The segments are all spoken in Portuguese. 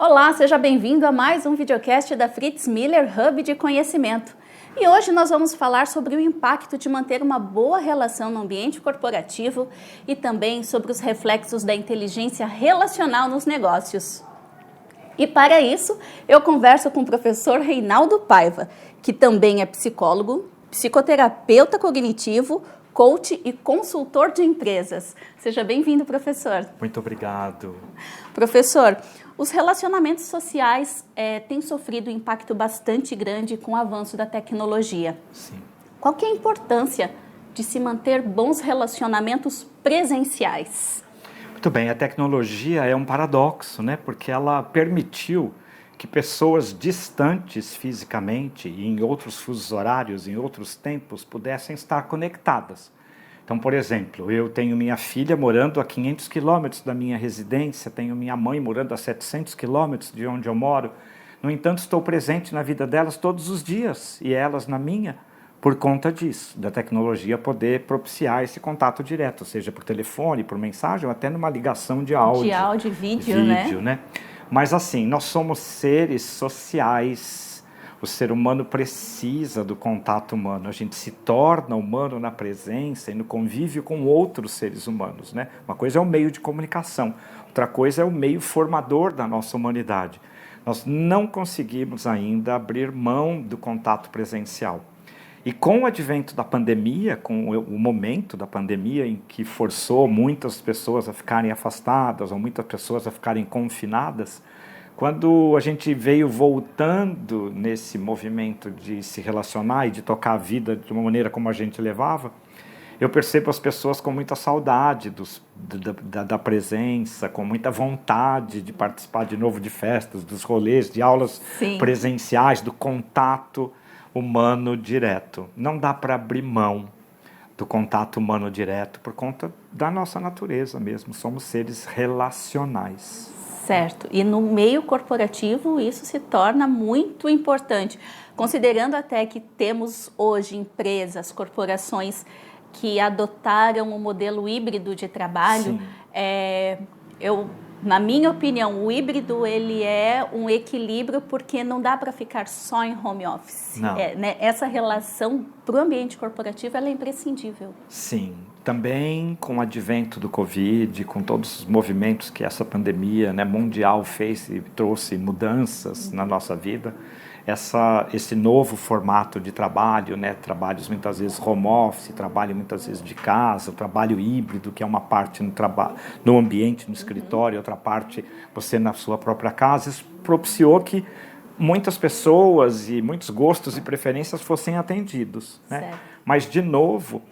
Olá, seja bem-vindo a mais um videocast da Fritz Miller Hub de Conhecimento. E hoje nós vamos falar sobre o impacto de manter uma boa relação no ambiente corporativo e também sobre os reflexos da inteligência relacional nos negócios. E para isso, eu converso com o professor Reinaldo Paiva, que também é psicólogo, psicoterapeuta cognitivo, coach e consultor de empresas. Seja bem-vindo, professor. Muito obrigado. Professor, os relacionamentos sociais têm sofrido um impacto bastante grande com o avanço da tecnologia. Sim. Qual que é a importância de se manter bons relacionamentos presenciais? Muito bem, a tecnologia é um paradoxo, né? Porque ela permitiu que pessoas distantes fisicamente e em outros fusos horários, em outros tempos, pudessem estar conectadas. Então, por exemplo, eu tenho minha filha morando a 500 quilômetros da minha residência, tenho minha mãe morando a 700 quilômetros de onde eu moro. No entanto, estou presente na vida delas todos os dias e elas na minha, por conta disso, da tecnologia poder propiciar esse contato direto, seja por telefone, por mensagem ou até numa ligação de áudio. De áudio e vídeo, né? Mas assim, nós somos seres sociais, o ser humano precisa do contato humano, a gente se torna humano na presença e no convívio com outros seres humanos, né? Uma coisa é o meio de comunicação, outra coisa é o meio formador da nossa humanidade. Nós não conseguimos ainda abrir mão do contato presencial. E com o advento da pandemia, com o momento da pandemia em que forçou muitas pessoas a ficarem afastadas ou muitas pessoas a ficarem confinadas, quando a gente veio voltando nesse movimento de se relacionar e de tocar a vida de uma maneira como a gente levava, eu percebo as pessoas com muita saudade da presença, com muita vontade de participar de novo de festas, dos rolês, de aulas presenciais, do contato humano direto. Não dá para abrir mão do contato humano direto por conta da nossa natureza mesmo. Somos seres relacionais. Certo. E no meio corporativo isso se torna muito importante, considerando até que temos hoje empresas, corporações que adotaram o modelo híbrido de trabalho. Na minha opinião, o híbrido ele é um equilíbrio porque não dá para ficar só em home office. Essa relação para o ambiente corporativo ela é imprescindível. Sim, também com o advento do Covid, com todos os movimentos que essa pandemia mundial fez e trouxe mudanças na nossa vida, esse novo formato de trabalho, trabalhos muitas vezes home office, trabalho muitas vezes de casa, o trabalho híbrido, que é uma parte no ambiente, no escritório, outra parte você na sua própria casa, isso propiciou que muitas pessoas e muitos gostos e preferências fossem atendidos. Mas, de novo,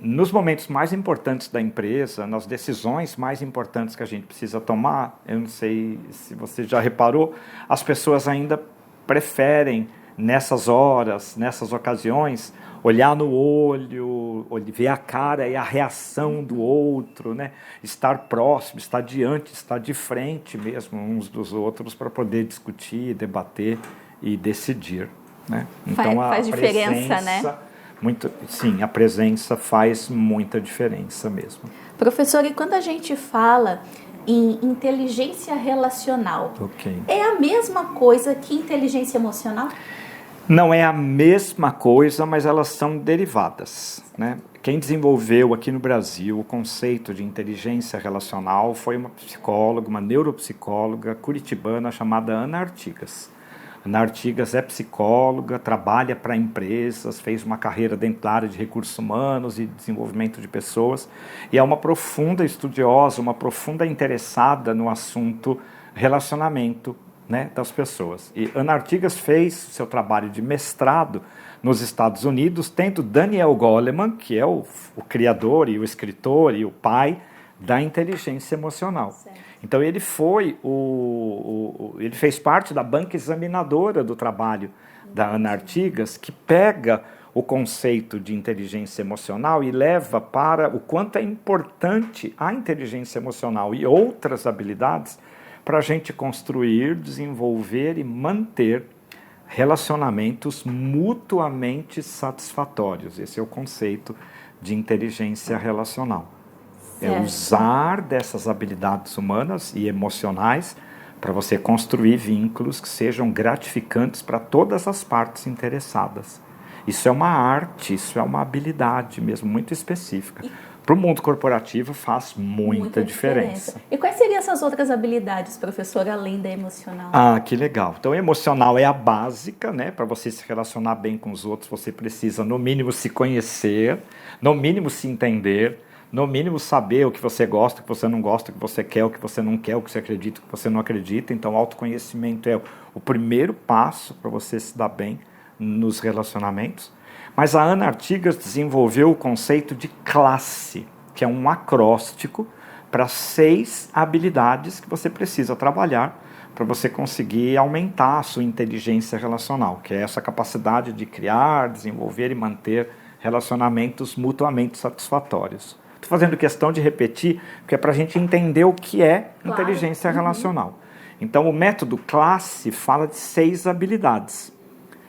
nos momentos mais importantes da empresa, nas decisões mais importantes que a gente precisa tomar, eu não sei se você já reparou, as pessoas ainda preferem, nessas horas, nessas ocasiões, olhar no olho, ver a cara e a reação do outro, estar próximo, estar diante, estar de frente mesmo uns dos outros para poder discutir, debater e decidir. Então, faz diferença, Sim, a presença faz muita diferença mesmo. Professor, e quando a gente fala em inteligência relacional, é a mesma coisa que inteligência emocional? Não é a mesma coisa, mas elas são derivadas. Quem desenvolveu aqui no Brasil o conceito de inteligência relacional foi uma psicóloga, uma neuropsicóloga curitibana chamada Ana Artigas. Ana Artigas é psicóloga, trabalha para empresas, fez uma carreira dentro da área de recursos humanos e desenvolvimento de pessoas, e é uma profunda estudiosa, uma profunda interessada no assunto relacionamento das pessoas. E Ana Artigas fez seu trabalho de mestrado nos Estados Unidos, tendo Daniel Goleman, que é o criador e o escritor e o pai da inteligência emocional. Então ele ele fez parte da banca examinadora do trabalho da Ana Artigas, que pega o conceito de inteligência emocional e leva para o quanto é importante a inteligência emocional e outras habilidades para a gente construir, desenvolver e manter relacionamentos mutuamente satisfatórios. Esse é o conceito de inteligência relacional. É usar dessas habilidades humanas e emocionais para você construir vínculos que sejam gratificantes para todas as partes interessadas. Isso é uma arte, isso é uma habilidade mesmo, muito específica. Para o mundo corporativo faz muita diferença. E quais seriam essas outras habilidades, professor, além da emocional? Ah, que legal. Então, emocional é a básica, né? Para você se relacionar bem com os outros, você precisa, no mínimo, se conhecer, no mínimo, se entender, no mínimo, saber o que você gosta, o que você não gosta, o que você quer, o que você não quer, o que você acredita, o que você não acredita. Então, autoconhecimento é o primeiro passo para você se dar bem nos relacionamentos. Mas a Ana Artigas desenvolveu o conceito de classe, que é um acróstico para 6 habilidades que você precisa trabalhar para você conseguir aumentar a sua inteligência relacional, que é essa capacidade de criar, desenvolver e manter relacionamentos mutuamente satisfatórios. Estou fazendo questão de repetir, porque é para a gente entender o que é inteligência relacional. Então, o método classe fala de 6 habilidades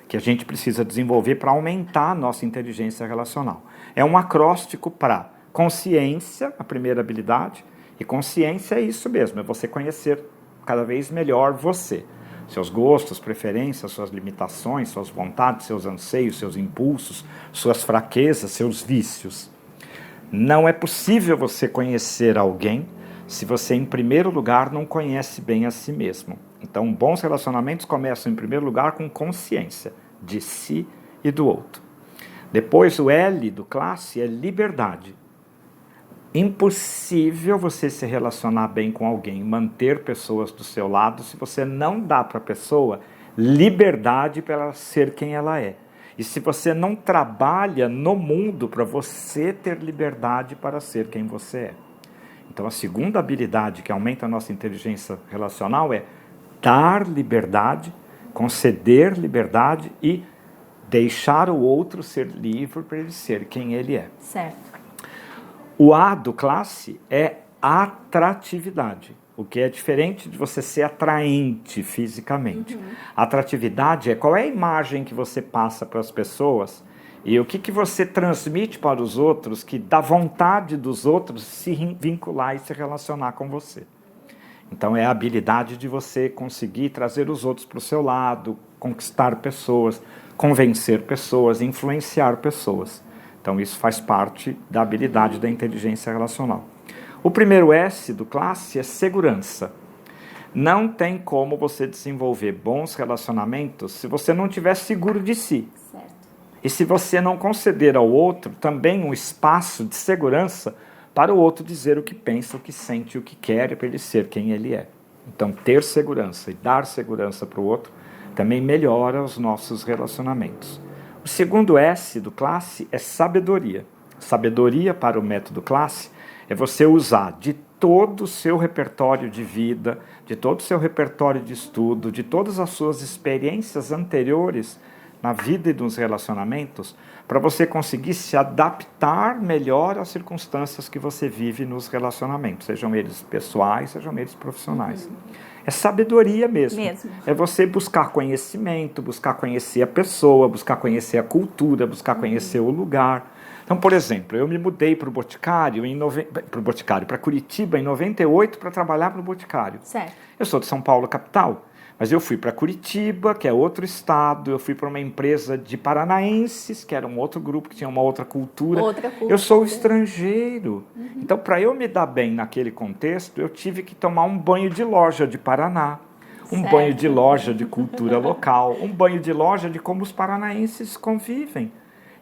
que a gente precisa desenvolver para aumentar a nossa inteligência relacional. É um acróstico para consciência, a primeira habilidade, e consciência é isso mesmo, é você conhecer cada vez melhor você, seus gostos, preferências, suas limitações, suas vontades, seus anseios, seus impulsos, suas fraquezas, seus vícios. Não é possível você conhecer alguém se você, em primeiro lugar, não conhece bem a si mesmo. Então, bons relacionamentos começam, em primeiro lugar, com consciência de si e do outro. Depois, o L do classe é liberdade. Impossível você se relacionar bem com alguém, manter pessoas do seu lado, se você não dá para a pessoa liberdade para ela ser quem ela é. E se você não trabalha no mundo para você ter liberdade para ser quem você é. Então, a segunda habilidade que aumenta a nossa inteligência relacional é dar liberdade, conceder liberdade e deixar o outro ser livre para ele ser quem ele é. Certo. O A do classe é atratividade, o que é diferente de você ser atraente fisicamente. Atratividade é qual é a imagem que você passa para as pessoas e o que você transmite para os outros que dá vontade dos outros se vincular e se relacionar com você. Então, é a habilidade de você conseguir trazer os outros para o seu lado, conquistar pessoas, convencer pessoas, influenciar pessoas. Então, isso faz parte da habilidade da inteligência relacional. O primeiro S do classe é segurança. Não tem como você desenvolver bons relacionamentos se você não estiver seguro de si. Certo. E se você não conceder ao outro também um espaço de segurança para o outro dizer o que pensa, o que sente, o que quer, para ele ser quem ele é. Então, ter segurança e dar segurança para o outro também melhora os nossos relacionamentos. O segundo S do classe é sabedoria. Sabedoria para o método classe é você usar de todo o seu repertório de vida, de todo o seu repertório de estudo, de todas as suas experiências anteriores na vida e nos relacionamentos, para você conseguir se adaptar melhor às circunstâncias que você vive nos relacionamentos, sejam eles pessoais, sejam eles profissionais. É sabedoria mesmo. É você buscar conhecimento, buscar conhecer a pessoa, buscar conhecer a cultura, buscar conhecer o lugar. Então, por exemplo, eu me mudei para o Boticário, para Curitiba, em 98, para trabalhar para o Boticário. Certo. Eu sou de São Paulo, capital. Mas eu fui para Curitiba, que é outro estado, eu fui para uma empresa de paranaenses, que era um outro grupo, que tinha uma outra cultura. Eu sou estrangeiro. Então, para eu me dar bem naquele contexto, eu tive que tomar um banho de loja de Paraná, um banho de loja de cultura local, um banho de loja de como os paranaenses convivem.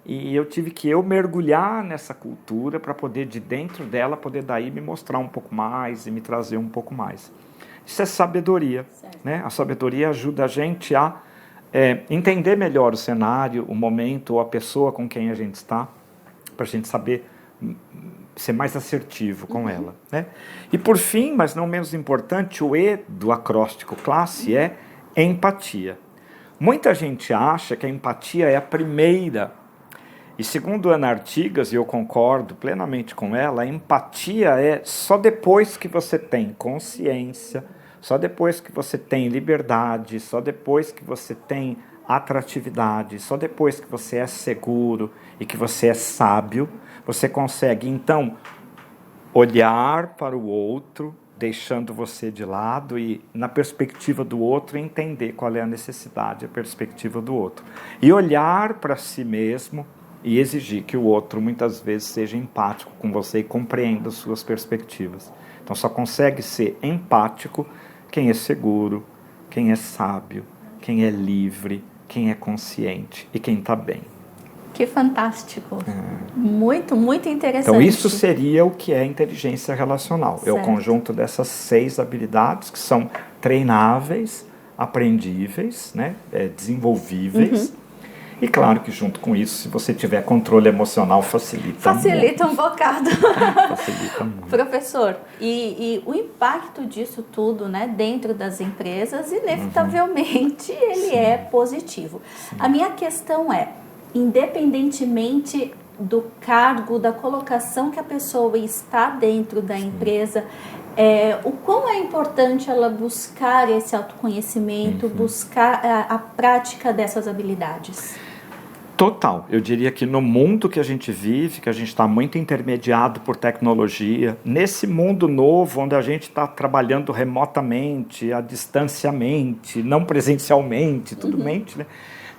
E eu tive que mergulhar nessa cultura para poder, de dentro dela, poder daí me mostrar um pouco mais e me trazer um pouco mais. Isso é sabedoria, né? A sabedoria ajuda a gente a entender melhor o cenário, o momento ou a pessoa com quem a gente está, para a gente saber ser mais assertivo com ela, né? E por fim, mas não menos importante, o E do acróstico classe é empatia. Muita gente acha que a empatia é a primeira. E segundo Ana Artigas, e eu concordo plenamente com ela, a empatia é só depois que você tem consciência, só depois que você tem liberdade, só depois que você tem atratividade, só depois que você é seguro e que você é sábio, você consegue, então, olhar para o outro, deixando você de lado e na perspectiva do outro entender qual é a necessidade, a perspectiva do outro. E olhar para si mesmo e exigir que o outro muitas vezes seja empático com você e compreenda as suas perspectivas. Então só consegue ser empático quem é seguro, quem é sábio, quem é livre, quem é consciente e quem está bem. Que fantástico. Muito, muito interessante. Então isso seria o que é inteligência relacional. Certo. É o conjunto dessas 6 habilidades que são treináveis, aprendíveis, né? Desenvolvíveis. E claro que junto com isso, se você tiver controle emocional, facilita muito. Um bocado. Facilita muito. Professor, e o impacto disso tudo, né, dentro das empresas, inevitavelmente, ele é positivo. Sim. A minha questão é, independentemente do cargo, da colocação que a pessoa está dentro da empresa, o quão é importante ela buscar esse autoconhecimento, buscar a prática dessas habilidades? Total. Eu diria que no mundo que a gente vive, que a gente está muito intermediado por tecnologia, nesse mundo novo onde a gente está trabalhando remotamente, a distanciamente, não presencialmente, tudo mente, né?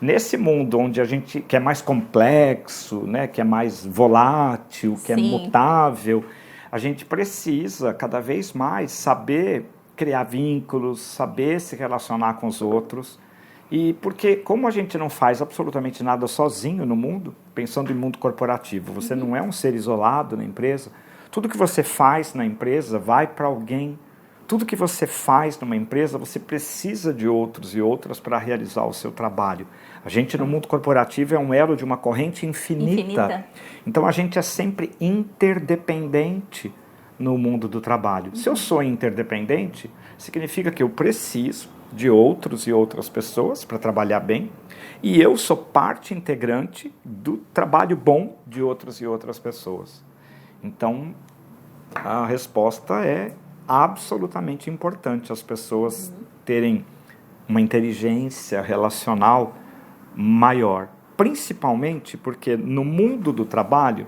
Nesse mundo onde a gente que é mais complexo, né, que é mais volátil, que é mutável, a gente precisa cada vez mais saber criar vínculos, saber se relacionar com os outros. E porque como a gente não faz absolutamente nada sozinho no mundo, pensando em mundo corporativo, você não é um ser isolado na empresa, tudo que você faz na empresa vai para alguém. Tudo que você faz numa empresa, você precisa de outros e outras para realizar o seu trabalho. A gente no mundo corporativo é um elo de uma corrente infinita. Então a gente é sempre interdependente no mundo do trabalho. Se eu sou interdependente, significa que eu preciso de outros e outras pessoas para trabalhar bem, e eu sou parte integrante do trabalho bom de outras e outras pessoas. Então, a resposta é absolutamente importante as pessoas terem uma inteligência relacional maior, principalmente porque no mundo do trabalho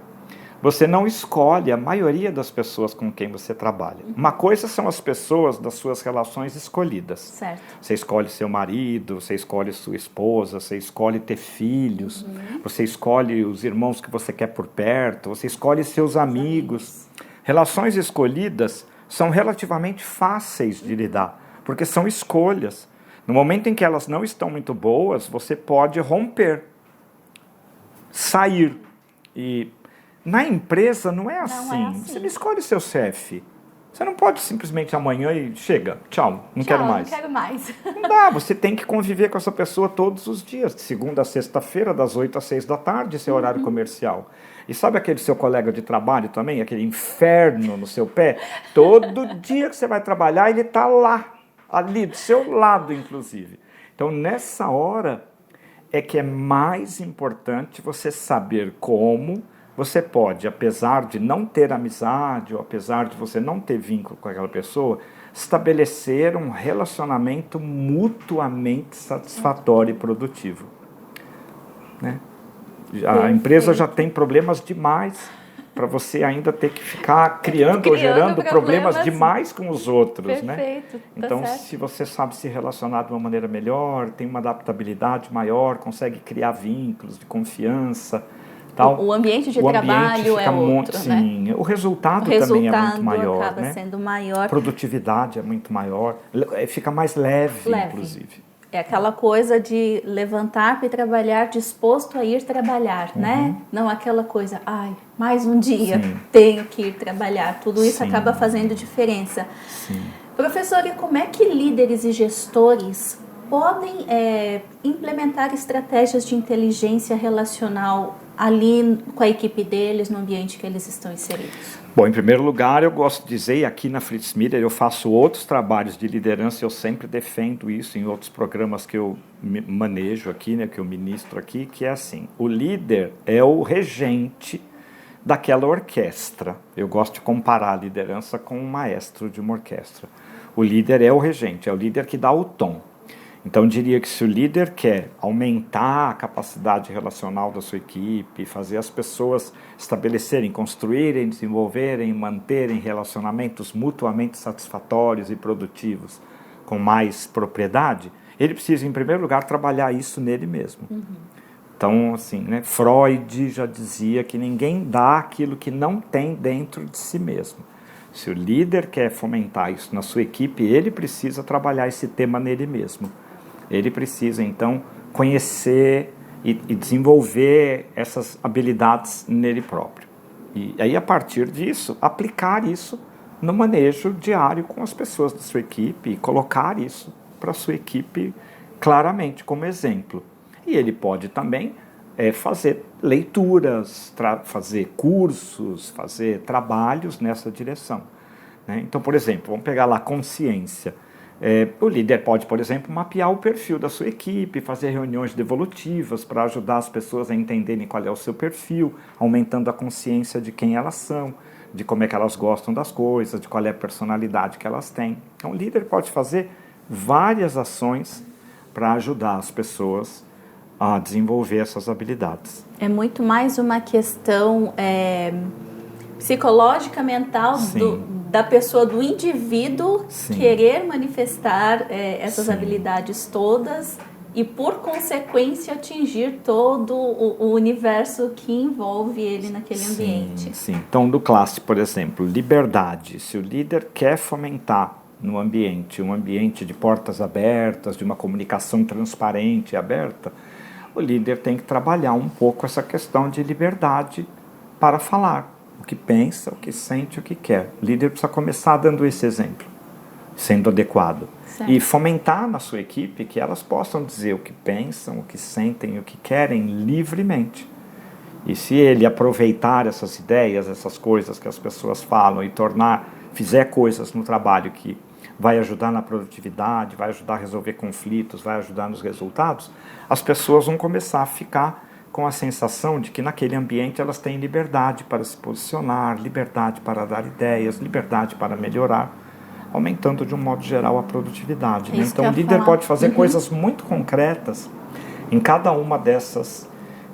você não escolhe a maioria das pessoas com quem você trabalha. Uma coisa são as pessoas das suas relações escolhidas. Certo. Você escolhe seu marido, você escolhe sua esposa, você escolhe ter filhos, você escolhe os irmãos que você quer por perto, você escolhe seus amigos. Relações escolhidas são relativamente fáceis de lidar, porque são escolhas. No momento em que elas não estão muito boas, você pode romper, sair. E na empresa não é assim. Não é assim. Você não escolhe seu chefe. Você não pode simplesmente amanhã e chega, tchau, não quero mais. Não quero mais. Não dá, você tem que conviver com essa pessoa todos os dias, de segunda a sexta-feira, das 8 às 6 da tarde, seu horário comercial. E sabe aquele seu colega de trabalho também, aquele inferno no seu pé? Todo dia que você vai trabalhar, ele está lá, ali, do seu lado, inclusive. Então, nessa hora, é que é mais importante você saber como você pode, apesar de não ter amizade, ou apesar de você não ter vínculo com aquela pessoa, estabelecer um relacionamento mutuamente satisfatório e produtivo. Né? A empresa já tem problemas demais para você ainda ter que ficar criando ou gerando problemas demais com os outros. Perfeito, né? Então, se você sabe se relacionar de uma maneira melhor, tem uma adaptabilidade maior, consegue criar vínculos de confiança, tal, o ambiente de trabalho é outro, sim, né? O resultado também é muito maior, acaba né? sendo maior. A produtividade é muito maior, fica mais leve, inclusive. É aquela coisa de levantar para ir trabalhar, disposto a ir trabalhar, né? Não aquela coisa, ai, mais um dia, tenho que ir trabalhar. Tudo isso acaba fazendo diferença. Sim. Professor, e como é que líderes e gestores podem implementar estratégias de inteligência relacional ali com a equipe deles, no ambiente que eles estão inseridos? Bom, em primeiro lugar, eu gosto de dizer, e aqui na Fritz Miller eu faço outros trabalhos de liderança, eu sempre defendo isso em outros programas que eu manejo aqui, né, que eu ministro aqui, que é assim, o líder é o regente daquela orquestra. Eu gosto de comparar a liderança com um maestro de uma orquestra. O líder é o regente, é o líder que dá o tom. Então, eu diria que se o líder quer aumentar a capacidade relacional da sua equipe, fazer as pessoas estabelecerem, construírem, desenvolverem, manterem relacionamentos mutuamente satisfatórios e produtivos com mais propriedade, ele precisa, em primeiro lugar, trabalhar isso nele mesmo. Então, assim, né, Freud já dizia que ninguém dá aquilo que não tem dentro de si mesmo. Se o líder quer fomentar isso na sua equipe, ele precisa trabalhar esse tema nele mesmo. Ele precisa, então, conhecer e desenvolver essas habilidades nele próprio. E aí, a partir disso, aplicar isso no manejo diário com as pessoas da sua equipe e colocar isso para a sua equipe claramente como exemplo. E ele pode também fazer leituras, fazer cursos, fazer trabalhos nessa direção, né? Então, por exemplo, vamos pegar lá consciência. O líder pode, por exemplo, mapear o perfil da sua equipe, fazer reuniões devolutivas para ajudar as pessoas a entenderem qual é o seu perfil, aumentando a consciência de quem elas são, de como é que elas gostam das coisas, de qual é a personalidade que elas têm. Então, o líder pode fazer várias ações para ajudar as pessoas a desenvolver essas habilidades. É muito mais uma questão psicológica, mental da pessoa, do indivíduo, querer manifestar essas habilidades todas e, por consequência, atingir todo o universo que envolve ele naquele ambiente. Sim. Então, do clássico, por exemplo, liberdade. Se o líder quer fomentar no ambiente um ambiente de portas abertas, de uma comunicação transparente e aberta, o líder tem que trabalhar um pouco essa questão de liberdade para falar o que pensa, o que sente, o que quer. O líder precisa começar dando esse exemplo, sendo adequado. Certo. E fomentar na sua equipe que elas possam dizer o que pensam, o que sentem, o que querem livremente. E se ele aproveitar essas ideias, essas coisas que as pessoas falam e fizer coisas no trabalho que vai ajudar na produtividade, vai ajudar a resolver conflitos, vai ajudar nos resultados, as pessoas vão começar a ficar com a sensação de que naquele ambiente elas têm liberdade para se posicionar, liberdade para dar ideias, liberdade para melhorar, aumentando de um modo geral a produtividade. Né? Então o líder pode fazer coisas muito concretas em cada uma dessas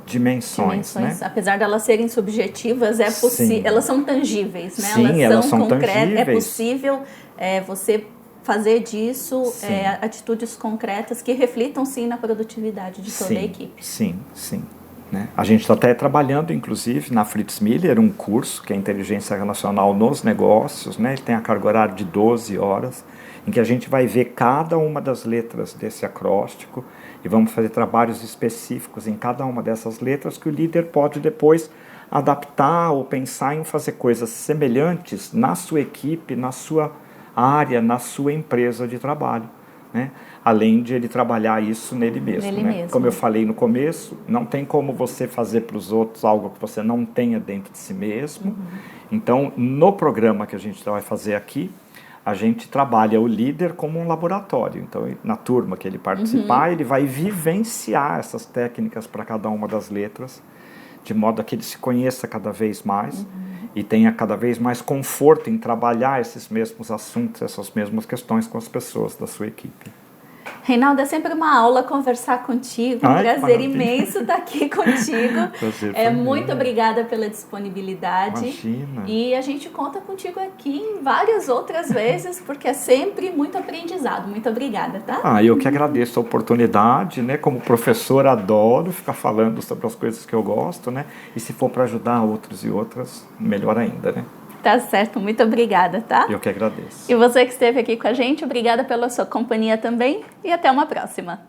dimensões. Né? Apesar de elas serem subjetivas, elas são tangíveis, né? Sim, elas são concretas. Tangíveis. É possível você fazer disso atitudes concretas que reflitam, sim, na produtividade de toda a equipe. Sim. Né? A gente está até trabalhando, inclusive, na Fritz Miller, um curso que é Inteligência Relacional nos Negócios, né? Ele tem a carga horária de 12 horas, em que a gente vai ver cada uma das letras desse acróstico e vamos fazer trabalhos específicos em cada uma dessas letras que o líder pode depois adaptar ou pensar em fazer coisas semelhantes na sua equipe, na sua área, na sua empresa de trabalho, né? Além de ele trabalhar isso nele mesmo. Como eu falei no começo, não tem como você fazer para os outros algo que você não tenha dentro de si mesmo. Então, no programa que a gente vai fazer aqui, a gente trabalha o líder como um laboratório. Então, na turma que ele participar, ele vai vivenciar essas técnicas para cada uma das letras, de modo a que ele se conheça cada vez mais e tenha cada vez mais conforto em trabalhar esses mesmos assuntos, essas mesmas questões com as pessoas da sua equipe. Reinaldo, é sempre uma aula conversar contigo, um prazer imenso estar aqui contigo. Muito obrigada pela disponibilidade. Imagina. E a gente conta contigo aqui em várias outras vezes, porque é sempre muito aprendizado. Muito obrigada, tá? Eu que agradeço a oportunidade, né? Como professor, adoro ficar falando sobre as coisas que eu gosto, né? E se for para ajudar outros e outras, melhor ainda, né? Tá certo, muito obrigada, tá? Eu que agradeço. E você que esteve aqui com a gente, obrigada pela sua companhia também e até uma próxima.